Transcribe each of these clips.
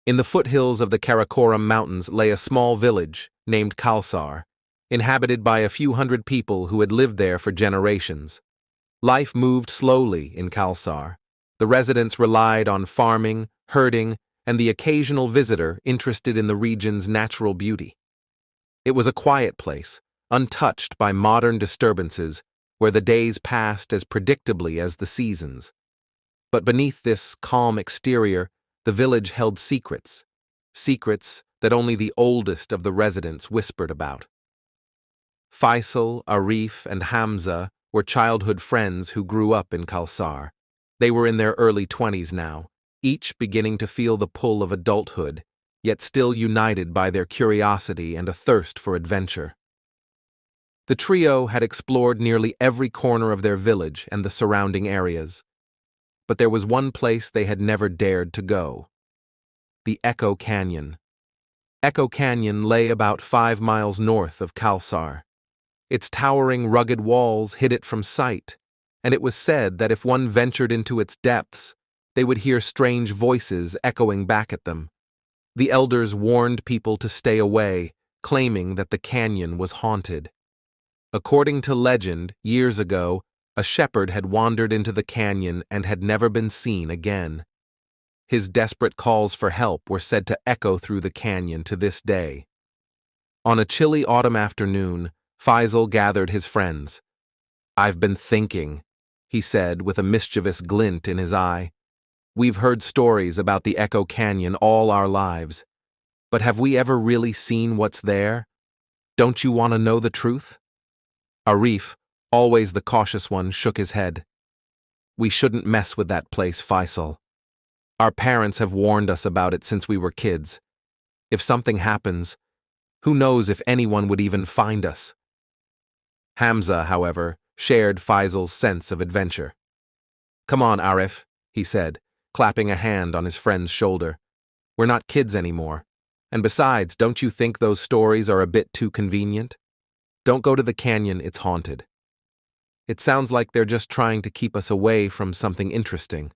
In the foothills of the Karakoram Mountains lay a small village named Kalsar, inhabited by a few hundred people who had lived there for generations. Life moved slowly in Kalsar. The residents relied on farming, herding, and the occasional visitor interested in the region's natural beauty. It was a quiet place, untouched by modern disturbances, where the days passed as predictably as the seasons. But beneath this calm exterior, the village held secrets that only the oldest of the residents whispered about. Faisal, Arif, and Hamza were childhood friends who grew up in Kalsar. They were in their early 20s now, each beginning to feel the pull of adulthood, yet still united by their curiosity and a thirst for adventure. The trio had explored nearly every corner of their village and the surrounding areas. But there was one place they had never dared to go: the Echo Canyon. Echo Canyon lay about 5 miles north of Kalsar. Its towering, rugged walls hid it from sight, and it was said that if one ventured into its depths, they would hear strange voices echoing back at them. The elders warned people to stay away, claiming that the canyon was haunted. According to legend, years ago, a shepherd had wandered into the canyon and had never been seen again. His desperate calls for help were said to echo through the canyon to this day. On a chilly autumn afternoon, Faisal gathered his friends. "I've been thinking," he said with a mischievous glint in his eye. "We've heard stories about the Echo Canyon all our lives, but have we ever really seen what's there? Don't you want to know the truth?" Arif, always the cautious one, shook his head. "We shouldn't mess with that place, Faisal. Our parents have warned us about it since we were kids. If something happens, who knows if anyone would even find us?" Hamza, however, shared Faisal's sense of adventure. "Come on, Arif," he said, clapping a hand on his friend's shoulder. "We're not kids anymore. And besides, don't you think those stories are a bit too convenient? Don't go to the canyon, it's haunted. It sounds like they're just trying to keep us away from something interesting."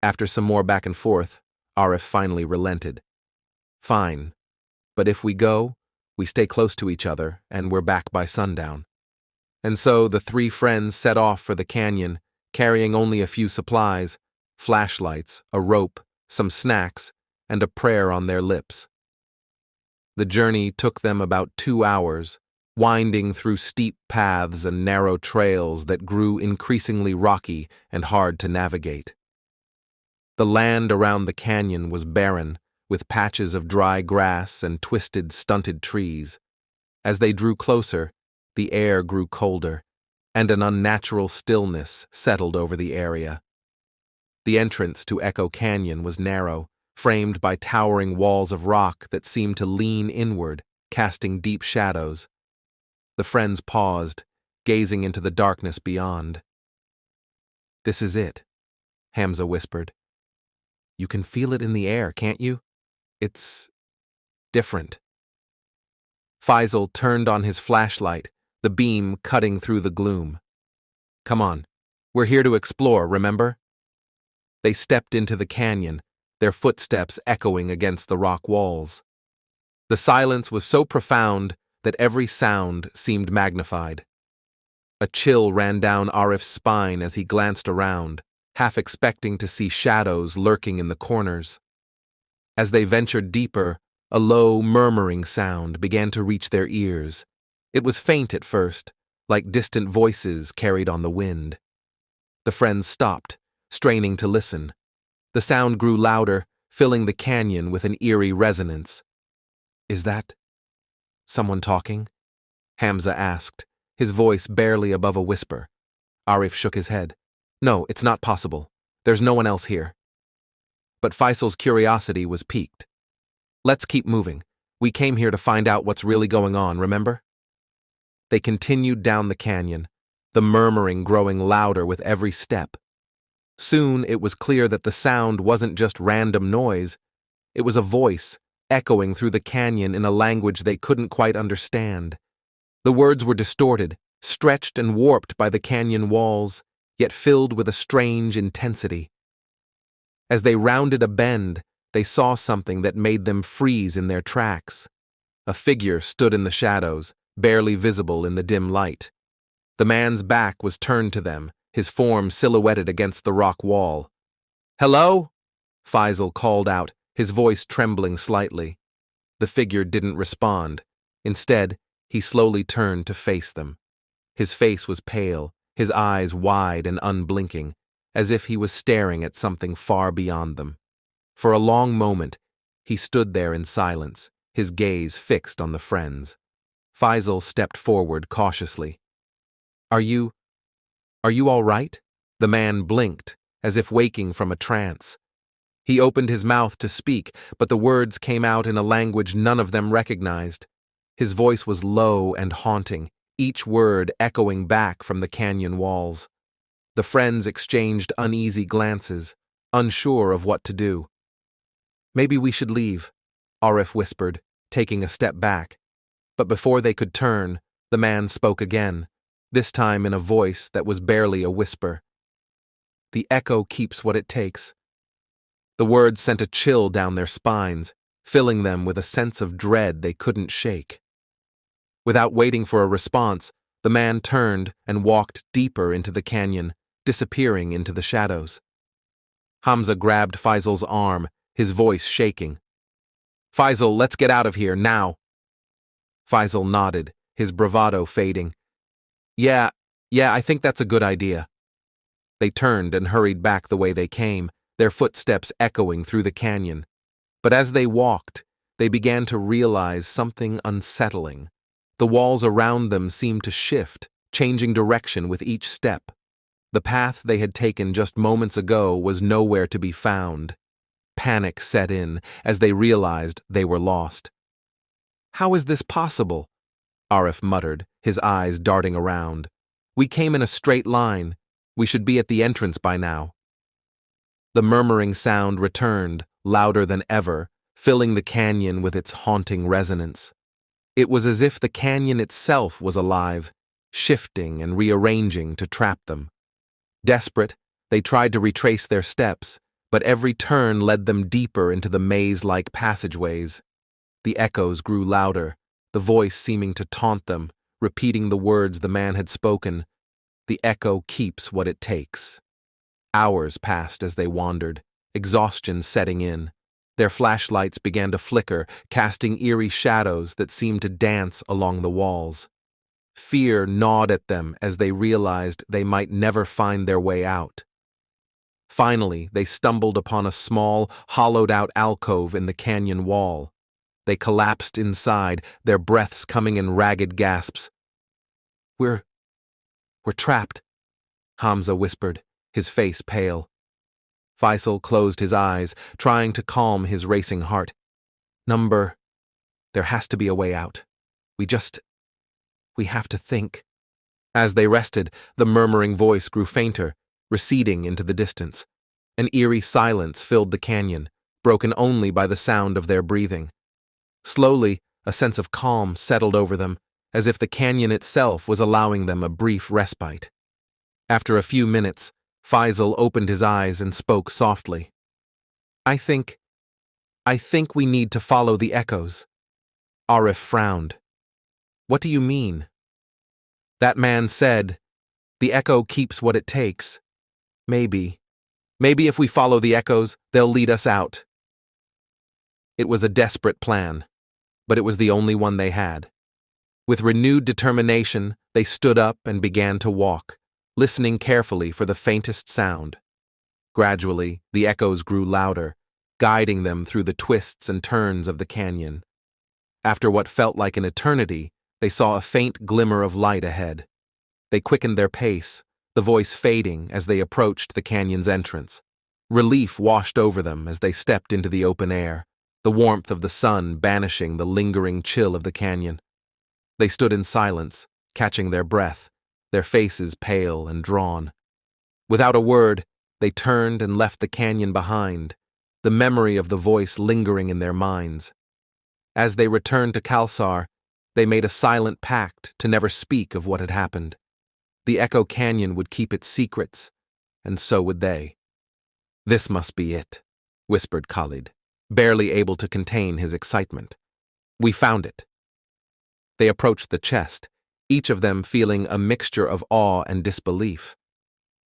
After some more back and forth, Arif finally relented. "Fine, but if we go, we stay close to each other, and we're back by sundown." And so the three friends set off for the canyon, carrying only a few supplies: flashlights, a rope, some snacks, and a prayer on their lips. The journey took them about 2 hours, winding through steep paths and narrow trails that grew increasingly rocky and hard to navigate. The land around the canyon was barren, with patches of dry grass and twisted, stunted trees. As they drew closer, the air grew colder, and an unnatural stillness settled over the area. The entrance to Echo Canyon was narrow, framed by towering walls of rock that seemed to lean inward, casting deep shadows. The friends paused, gazing into the darkness beyond. "This is it," Hamza whispered. "You can feel it in the air, can't you? It's different." Faisal turned on his flashlight, the beam cutting through the gloom. "Come on, we're here to explore, remember?" They stepped into the canyon, their footsteps echoing against the rock walls. The silence was so profound that every sound seemed magnified. A chill ran down Arif's spine as he glanced around, half expecting to see shadows lurking in the corners. As they ventured deeper, a low, murmuring sound began to reach their ears. It was faint at first, like distant voices carried on the wind. The friends stopped, straining to listen. The sound grew louder, filling the canyon with an eerie resonance. "Is that someone talking?" Hamza asked, his voice barely above a whisper. Arif shook his head. "No, it's not possible. There's no one else here." But Faisal's curiosity was piqued. "Let's keep moving. We came here to find out what's really going on, remember?" They continued down the canyon, the murmuring growing louder with every step. Soon it was clear that the sound wasn't just random noise. It was a voice, echoing through the canyon in a language they couldn't quite understand. The words were distorted, stretched and warped by the canyon walls, yet filled with a strange intensity. As they rounded a bend, they saw something that made them freeze in their tracks. A figure stood in the shadows, barely visible in the dim light. The man's back was turned to them, his form silhouetted against the rock wall. "Hello?" Faisal called out, his voice trembling slightly. The figure didn't respond. Instead, he slowly turned to face them. His face was pale, his eyes wide and unblinking, as if he was staring at something far beyond them. For a long moment, he stood there in silence, his gaze fixed on the friends. Faisal stepped forward cautiously. Are you all right?" The man blinked, as if waking from a trance. He opened his mouth to speak, but the words came out in a language none of them recognized. His voice was low and haunting, each word echoing back from the canyon walls. The friends exchanged uneasy glances, unsure of what to do. "Maybe we should leave," Arif whispered, taking a step back. But before they could turn, the man spoke again, this time in a voice that was barely a whisper. "The echo keeps what it takes." The words sent a chill down their spines, filling them with a sense of dread they couldn't shake. Without waiting for a response, the man turned and walked deeper into the canyon, disappearing into the shadows. Hamza grabbed Faisal's arm, his voice shaking. "Faisal, let's get out of here, now." Faisal nodded, his bravado fading. Yeah, I think that's a good idea." They turned and hurried back the way they came, their footsteps echoing through the canyon. But as they walked, they began to realize something unsettling. The walls around them seemed to shift, changing direction with each step. The path they had taken just moments ago was nowhere to be found. Panic set in as they realized they were lost. "How is this possible?" Arif muttered, his eyes darting around. "We came in a straight line. We should be at the entrance by now." The murmuring sound returned, louder than ever, filling the canyon with its haunting resonance. It was as if the canyon itself was alive, shifting and rearranging to trap them. Desperate, they tried to retrace their steps, but every turn led them deeper into the maze-like passageways. The echoes grew louder, the voice seeming to taunt them, repeating the words the man had spoken. "The echo keeps what it takes." Hours passed as they wandered, exhaustion setting in. Their flashlights began to flicker, casting eerie shadows that seemed to dance along the walls. Fear gnawed at them as they realized they might never find their way out. Finally, they stumbled upon a small, hollowed-out alcove in the canyon wall. They collapsed inside, their breaths coming in ragged gasps. We're trapped," Hamza whispered, his face pale. Faisal closed his eyes, trying to calm his racing heart. There has to be a way out. We have to think." As they rested, the murmuring voice grew fainter, receding into the distance. An eerie silence filled the canyon, broken only by the sound of their breathing. Slowly, a sense of calm settled over them, as if the canyon itself was allowing them a brief respite. After a few minutes, Faisal opened his eyes and spoke softly. I think we need to follow the echoes." Arif frowned. "What do you mean?" "That man said, the echo keeps what it takes. Maybe if we follow the echoes, they'll lead us out." It was a desperate plan, but it was the only one they had. With renewed determination, they stood up and began to walk, listening carefully for the faintest sound. Gradually, the echoes grew louder, guiding them through the twists and turns of the canyon. After what felt like an eternity, they saw a faint glimmer of light ahead. They quickened their pace, the voice fading as they approached the canyon's entrance. Relief washed over them as they stepped into the open air, the warmth of the sun banishing the lingering chill of the canyon. They stood in silence, catching their breath, their faces pale and drawn. Without a word, they turned and left the canyon behind, the memory of the voice lingering in their minds. As they returned to Kalsar, they made a silent pact to never speak of what had happened. The Echo Canyon would keep its secrets, and so would they. "This must be it," whispered Khalid. barely able to contain his excitement. "We found it." They approached the chest, each of them feeling a mixture of awe and disbelief.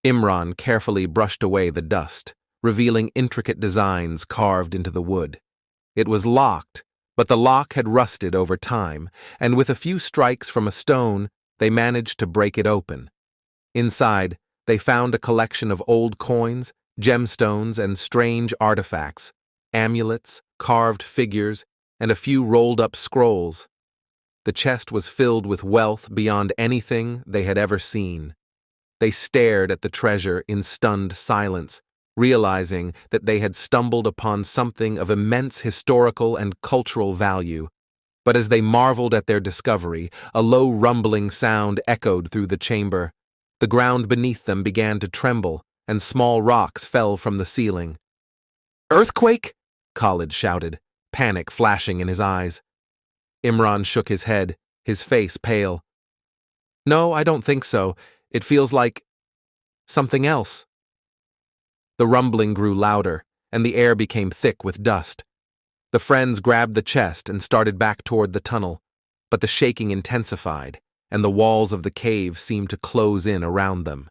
Imran carefully brushed away the dust, revealing intricate designs carved into the wood. It was locked, but the lock had rusted over time, and with a few strikes from a stone, they managed to break it open. Inside, they found a collection of old coins, gemstones, and strange artifacts, amulets, carved figures, and a few rolled-up scrolls. The chest was filled with wealth beyond anything they had ever seen. They stared at the treasure in stunned silence, realizing that they had stumbled upon something of immense historical and cultural value. But as they marveled at their discovery, a low rumbling sound echoed through the chamber. The ground beneath them began to tremble, and small rocks fell from the ceiling. "Earthquake?" Khalid shouted, panic flashing in his eyes. Imran shook his head, his face pale. "No, I don't think so. It feels like something else." The rumbling grew louder, and the air became thick with dust. The friends grabbed the chest and started back toward the tunnel, but the shaking intensified, and the walls of the cave seemed to close in around them.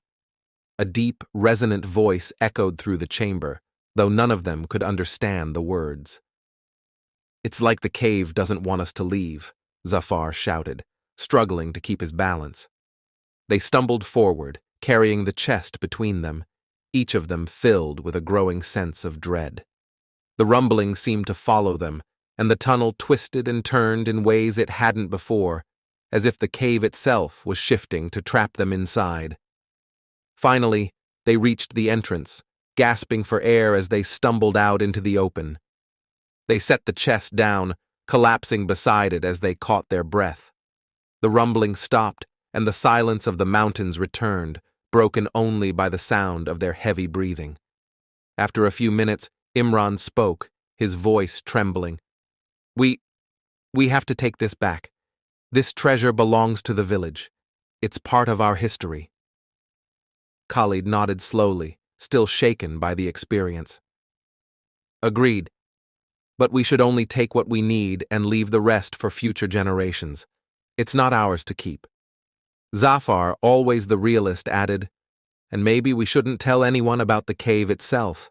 A deep, resonant voice echoed through the chamber, though none of them could understand the words. "It's like the cave doesn't want us to leave," Zafar shouted, struggling to keep his balance. They stumbled forward, carrying the chest between them, each of them filled with a growing sense of dread. The rumbling seemed to follow them, and the tunnel twisted and turned in ways it hadn't before, as if the cave itself was shifting to trap them inside. Finally, they reached the entrance, gasping for air as they stumbled out into the open. They set the chest down, collapsing beside it as they caught their breath. The rumbling stopped, and the silence of the mountains returned, broken only by the sound of their heavy breathing. After a few minutes, Imran spoke, his voice trembling. We have to take this back. This treasure belongs to the village. It's part of our history." Khalid nodded slowly, still shaken by the experience. "Agreed. But we should only take what we need and leave the rest for future generations. It's not ours to keep." Zafar, always the realist, added, "And maybe we shouldn't tell anyone about the cave itself.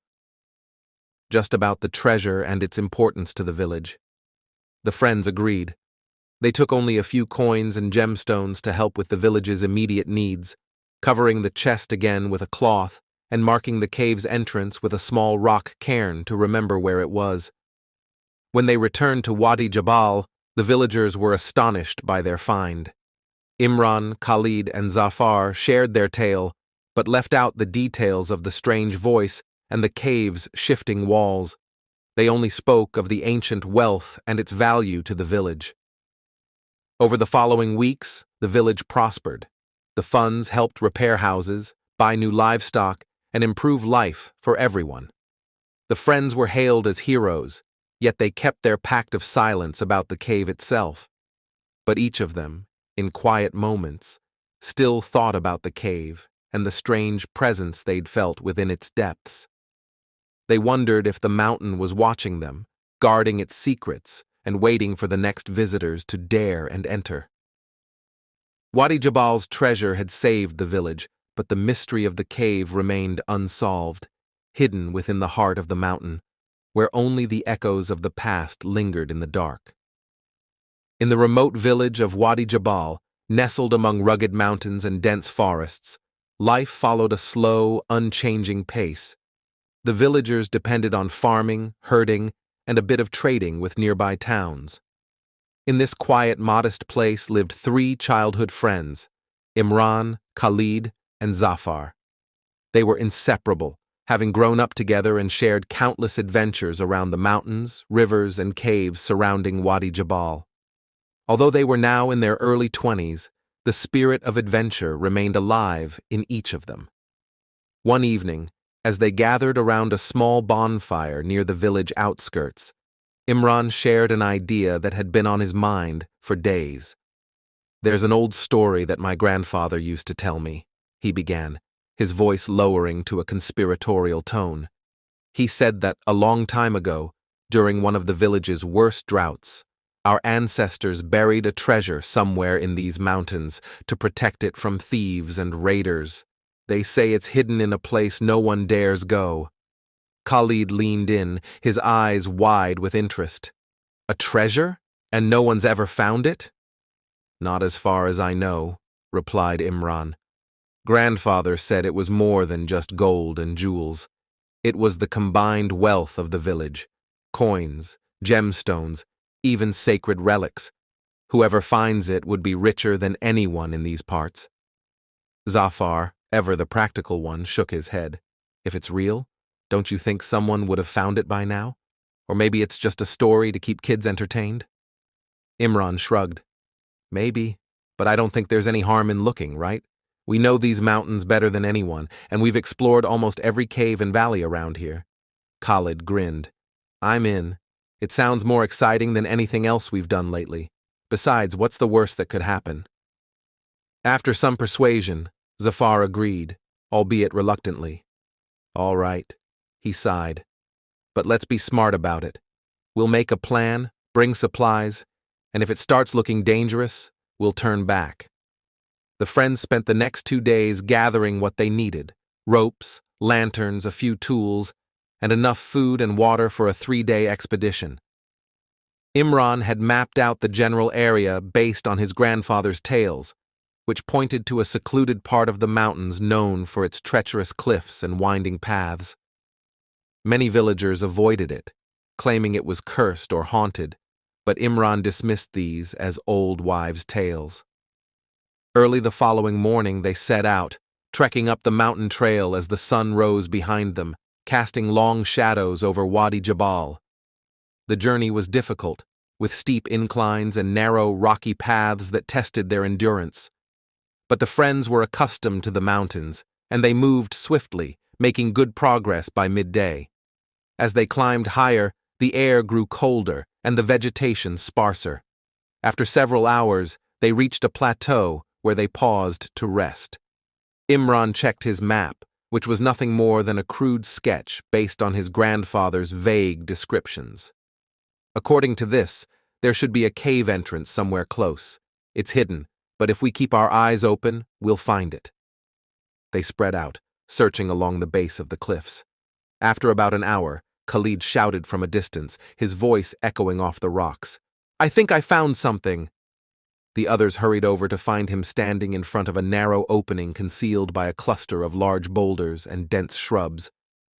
Just about the treasure and its importance to the village." The friends agreed. They took only a few coins and gemstones to help with the village's immediate needs, covering the chest again with a cloth and marking the cave's entrance with a small rock cairn to remember where it was. When they returned to Wadi Jabal, the villagers were astonished by their find. Imran, Khalid, and Zafar shared their tale, but left out the details of the strange voice and the cave's shifting walls. They only spoke of the ancient wealth and its value to the village. Over the following weeks, the village prospered. The funds helped repair houses, buy new livestock, and improve life for everyone. The friends were hailed as heroes, yet they kept their pact of silence about the cave itself. But each of them, in quiet moments, still thought about the cave and the strange presence they'd felt within its depths. They wondered if the mountain was watching them, guarding its secrets and waiting for the next visitors to dare and enter. Wadi Jabal's treasure had saved the village, but the mystery of the cave remained unsolved, hidden within the heart of the mountain, where only the echoes of the past lingered in the dark. In the remote village of Wadi Jabal, nestled among rugged mountains and dense forests, life followed a slow, unchanging pace. The villagers depended on farming, herding, and a bit of trading with nearby towns. In this quiet, modest place lived 3 childhood friends, Imran, Khalid, and Zafar. They were inseparable, having grown up together and shared countless adventures around the mountains, rivers, and caves surrounding Wadi Jabal. Although they were now in their early 20s, the spirit of adventure remained alive in each of them. One evening, as they gathered around a small bonfire near the village outskirts, Imran shared an idea that had been on his mind for days. "There's an old story that my grandfather used to tell me," he began, his voice lowering to a conspiratorial tone. "He said that, a long time ago, during one of the village's worst droughts. Our ancestors buried a treasure somewhere in these mountains to protect it from thieves and raiders. They say it's hidden in a place no one dares go. Khalid leaned in, his eyes wide with interest. A treasure? And no one's ever found it? Not as far as I know, replied Imran. Grandfather said it was more than just gold and jewels. It was the combined wealth of the village. Coins, gemstones, even sacred relics. Whoever finds it would be richer than anyone in these parts. Zafar, ever the practical one, shook his head. If it's real, don't you think someone would have found it by now? Or maybe it's just a story to keep kids entertained? Imran shrugged. Maybe, but I don't think there's any harm in looking, right? We know these mountains better than anyone, and we've explored almost every cave and valley around here. Khalid grinned. I'm in. It sounds more exciting than anything else we've done lately. Besides, what's the worst that could happen? After some persuasion, Zafar agreed, albeit reluctantly. All right, he sighed. But let's be smart about it. We'll make a plan, bring supplies, and if it starts looking dangerous, we'll turn back. The friends spent the next 2 days gathering what they needed: ropes, lanterns, a few tools, and enough food and water for a 3-day expedition. Imran had mapped out the general area based on his grandfather's tales, which pointed to a secluded part of the mountains known for its treacherous cliffs and winding paths. Many villagers avoided it, claiming it was cursed or haunted, but Imran dismissed these as old wives' tales. Early the following morning they set out, trekking up the mountain trail as the sun rose behind them, casting long shadows over Wadi Jabal. The journey was difficult, with steep inclines and narrow, rocky paths that tested their endurance. But the friends were accustomed to the mountains, and they moved swiftly, making good progress by midday. As they climbed higher, the air grew colder and the vegetation sparser. After several hours, they reached a plateau where they paused to rest. Imran checked his map, which was nothing more than a crude sketch based on his grandfather's vague descriptions. According to this, there should be a cave entrance somewhere close. It's hidden, but if we keep our eyes open, we'll find it. They spread out, searching along the base of the cliffs. After about an hour, Khalid shouted from a distance, his voice echoing off the rocks. "I think I found something!" The others hurried over to find him standing in front of a narrow opening concealed by a cluster of large boulders and dense shrubs.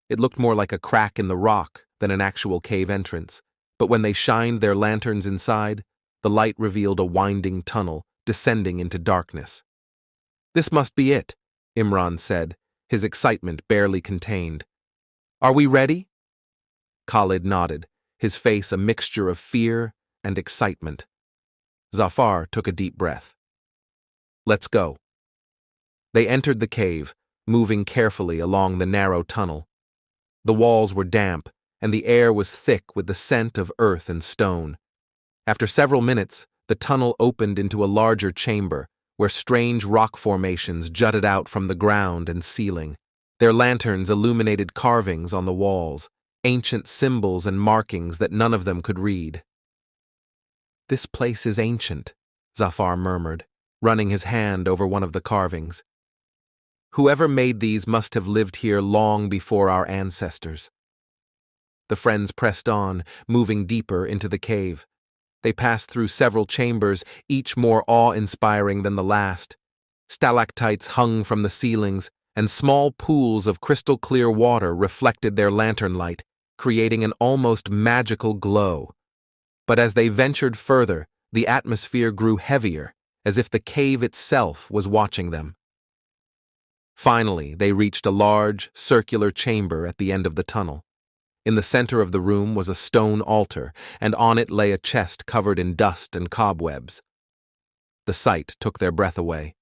It looked more like a crack in the rock than an actual cave entrance, but when they shined their lanterns inside, the light revealed a winding tunnel descending into darkness. "This must be it," Imran said, his excitement barely contained. "Are we ready?" Khalid nodded, his face a mixture of fear and excitement. Zafar took a deep breath. "Let's go." They entered the cave, moving carefully along the narrow tunnel. The walls were damp, and the air was thick with the scent of earth and stone. After several minutes, the tunnel opened into a larger chamber, where strange rock formations jutted out from the ground and ceiling. Their lanterns illuminated carvings on the walls, ancient symbols and markings that none of them could read. "This place is ancient," Zafar murmured, running his hand over one of the carvings. "Whoever made these must have lived here long before our ancestors." The friends pressed on, moving deeper into the cave. They passed through several chambers, each more awe-inspiring than the last. Stalactites hung from the ceilings, and small pools of crystal-clear water reflected their lantern light, creating an almost magical glow. But as they ventured further, the atmosphere grew heavier, as if the cave itself was watching them. Finally, they reached a large, circular chamber at the end of the tunnel. In the center of the room was a stone altar, and on it lay a chest covered in dust and cobwebs. The sight took their breath away.